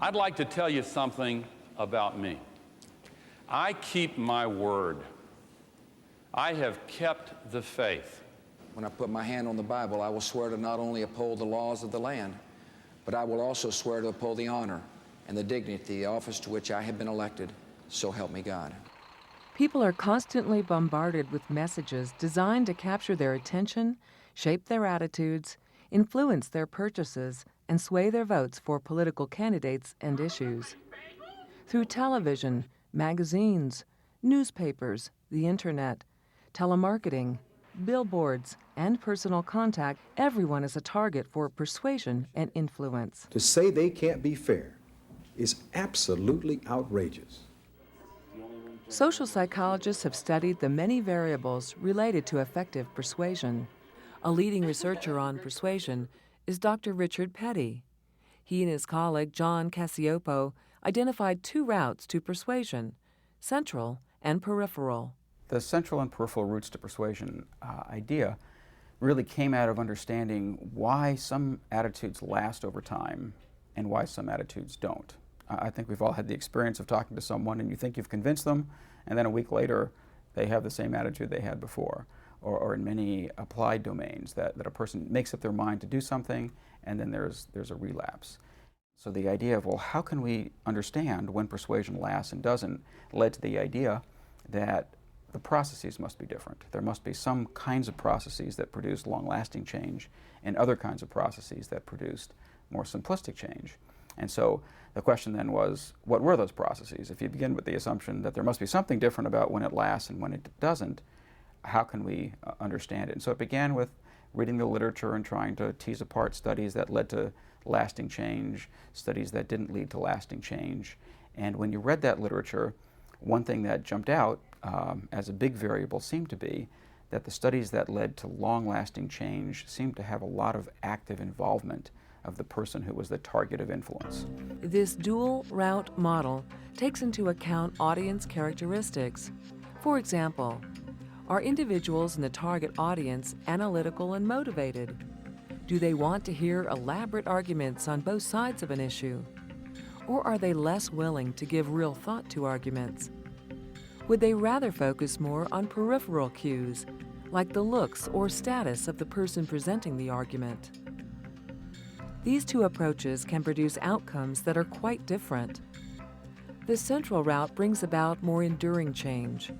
I'd like to tell you something about me. I keep my word. I have kept the faith. When I put my hand on the Bible, I will swear to not only uphold the laws of the land, but I will also swear to uphold the honor and the dignity, the office to which I have been elected, so help me God. People are constantly bombarded with messages designed to capture their attention, shape their attitudes, influence their purchases, and sway their votes for political candidates and issues. Through television, magazines, newspapers, the internet, telemarketing, billboards, and personal contact, everyone is a target for persuasion and influence. To say they can't be fair is absolutely outrageous. Social psychologists have studied the many variables related to effective persuasion. A leading researcher on persuasion is Dr. Richard Petty. He and his colleague John Cacioppo identified two routes to persuasion, central and peripheral. The central and peripheral routes to persuasion idea really came out of understanding why some attitudes last over time and why some attitudes don't. I think we've all had the experience of talking to someone and you think you've convinced them, and then a week later they have the same attitude they had before. Or in many applied domains, that a person makes up their mind to do something and then there's a relapse. So the idea of, well, how can we understand when persuasion lasts and doesn't, led to the idea that the processes must be different. There must be some kinds of processes that produce long-lasting change and other kinds of processes that produced more simplistic change. And so the question then was, what were those processes? If you begin with the assumption that there must be something different about when it lasts and when it doesn't, how can we understand it? And so it began with reading the literature and trying to tease apart studies that led to lasting change, studies that didn't lead to lasting change. And when you read that literature, one thing that jumped out as a big variable seemed to be that the studies that led to long-lasting change seemed to have a lot of active involvement of the person who was the target of influence. This dual route model takes into account audience characteristics. For example, are individuals in the target audience analytical and motivated? Do they want to hear elaborate arguments on both sides of an issue? Or are they less willing to give real thought to arguments? Would they rather focus more on peripheral cues, like the looks or status of the person presenting the argument? These two approaches can produce outcomes that are quite different. The central route brings about more enduring change.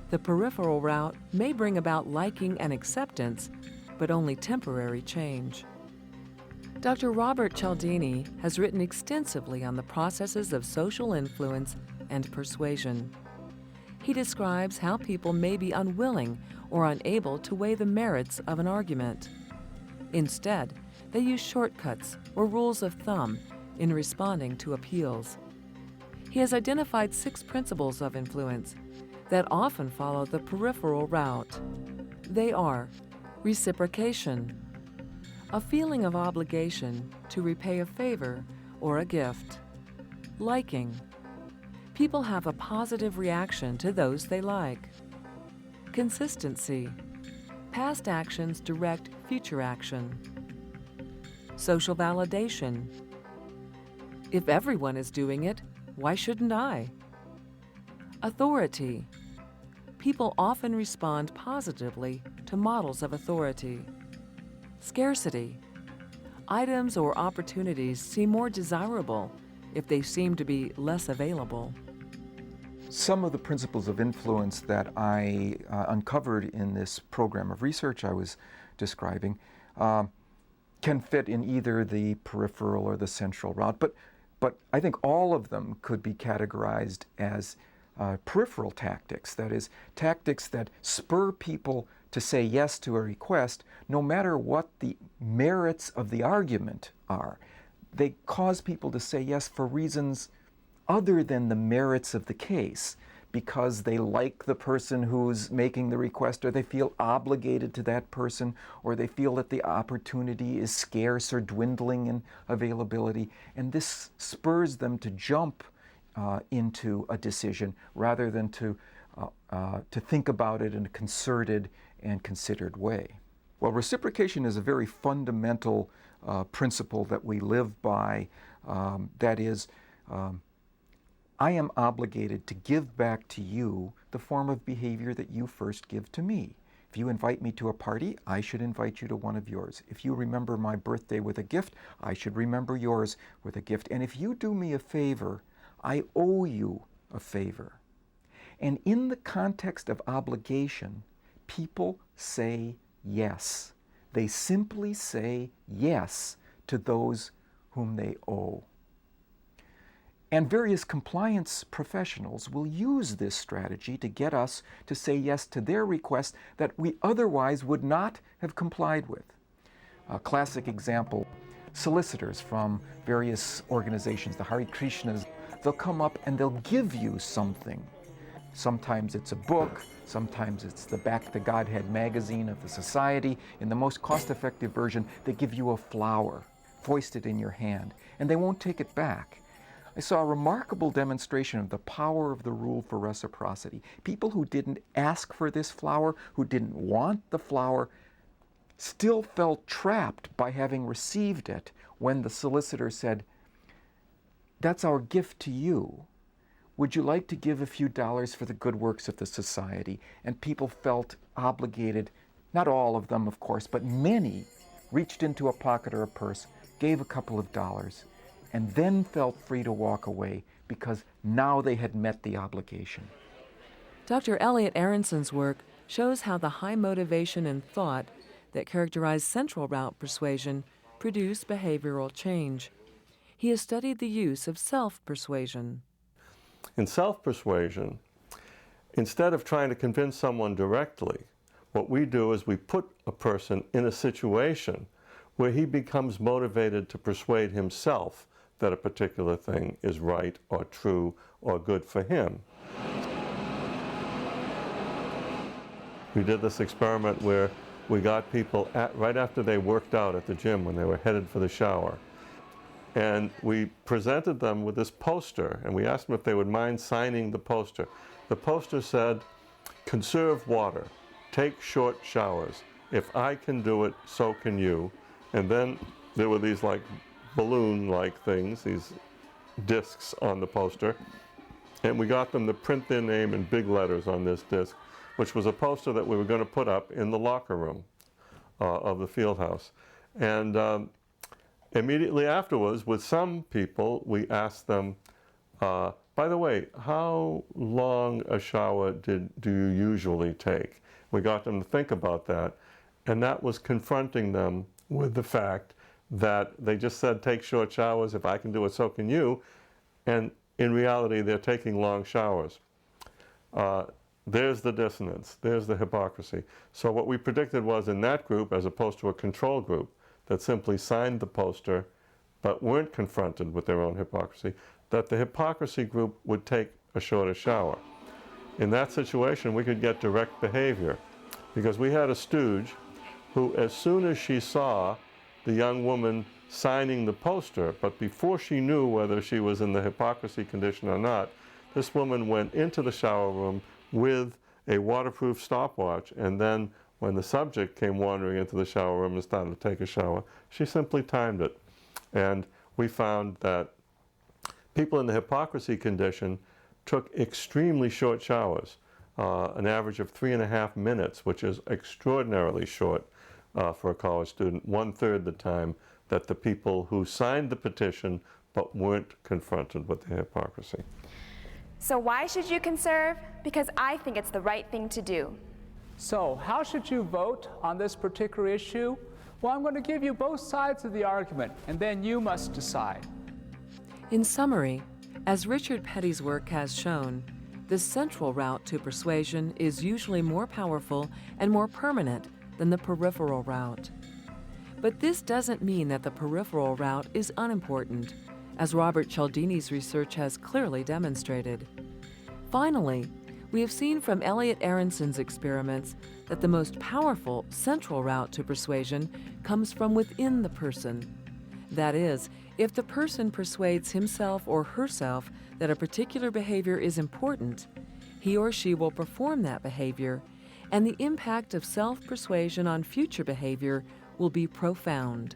The peripheral route may bring about liking and acceptance, but only temporary change. Dr. Robert Cialdini has written extensively on the processes of social influence and persuasion. He describes how people may be unwilling or unable to weigh the merits of an argument. Instead, they use shortcuts or rules of thumb in responding to appeals. He has identified 6 principles of influence that often follow the peripheral route. They are reciprocation, a feeling of obligation to repay a favor or a gift. Liking, people have a positive reaction to those they like. Consistency, past actions direct future action. Social validation, if everyone is doing it, why shouldn't I? Authority, people often respond positively to models of authority. Scarcity, items or opportunities seem more desirable if they seem to be less available. Some of the principles of influence that I uncovered in this program of research I was describing can fit in either the peripheral or the central route, but I think all of them could be categorized as peripheral tactics, that is, tactics that spur people to say yes to a request no matter what the merits of the argument are. They cause people to say yes for reasons other than the merits of the case, because they like the person who's making the request, or they feel obligated to that person, or they feel that the opportunity is scarce or dwindling in availability, and this spurs them to jump into a decision rather than to think about it in a concerted and considered way. Well, reciprocation is a very fundamental principle that we live by That is, I am obligated to give back to you the form of behavior that you first give to me. If you invite me to a party, I should invite you to one of yours. If you remember my birthday with a gift, I should remember yours with a gift. And if you do me a favor, I owe you a favor. And in the context of obligation, people say yes. They simply say yes to those whom they owe. And various compliance professionals will use this strategy to get us to say yes to their requests that we otherwise would not have complied with. A classic example, solicitors from various organizations, the Hare Krishnas, they'll come up and they'll give you something. Sometimes it's a book, sometimes it's the Back to Godhead magazine of the society. In the most cost-effective version, they give you a flower, foisted in your hand, and they won't take it back. I saw a remarkable demonstration of the power of the rule for reciprocity. People who didn't ask for this flower, who didn't want the flower, still felt trapped by having received it when the solicitor said, "That's our gift to you. Would you like to give a few dollars for the good works of the society?" And people felt obligated, not all of them, of course, but many reached into a pocket or a purse, gave a couple of dollars, and then felt free to walk away because now they had met the obligation. Dr. Elliot Aronson's work shows how the high motivation and thought that characterize central route persuasion produce behavioral change. He has studied the use of self-persuasion. In self-persuasion, instead of trying to convince someone directly, what we do is we put a person in a situation where he becomes motivated to persuade himself that a particular thing is right or true or good for him. We did this experiment where we got people right after they worked out at the gym when they were headed for the shower. And we presented them with this poster, and we asked them if they would mind signing the poster. The poster said, "Conserve water, take short showers. If I can do it, so can you." And then there were these like balloon-like things, these discs on the poster. And we got them to print their name in big letters on this disc, which was a poster that we were going to put up in the locker room of the field house. And immediately afterwards, with some people, we asked them, by the way, how long a shower do you usually take? We got them to think about that, and that was confronting them with the fact that they just said, take short showers, if I can do it, so can you, and in reality, they're taking long showers. There's the dissonance, there's the hypocrisy. So what we predicted was in that group, as opposed to a control group that simply signed the poster but weren't confronted with their own hypocrisy, that the hypocrisy group would take a shorter shower. In that situation, we could get direct behavior, because we had a stooge who, as soon as she saw the young woman signing the poster, but before she knew whether she was in the hypocrisy condition or not, this woman went into the shower room with a waterproof stopwatch, and then when the subject came wandering into the shower room and started to take a shower, she simply timed it. And we found that people in the hypocrisy condition took extremely short showers, an average of 3.5 minutes, which is extraordinarily short for a college student, 1/3 the time that the people who signed the petition but weren't confronted with the hypocrisy. So why should you conserve? Because I think it's the right thing to do. So how should you vote on this particular issue? Well, I'm going to give you both sides of the argument, and then you must decide. In summary, as Richard Petty's work has shown, the central route to persuasion is usually more powerful and more permanent than the peripheral route. But this doesn't mean that the peripheral route is unimportant, as Robert Cialdini's research has clearly demonstrated. Finally, we have seen from Elliot Aronson's experiments that the most powerful central route to persuasion comes from within the person. That is, if the person persuades himself or herself that a particular behavior is important, he or she will perform that behavior, and the impact of self-persuasion on future behavior will be profound.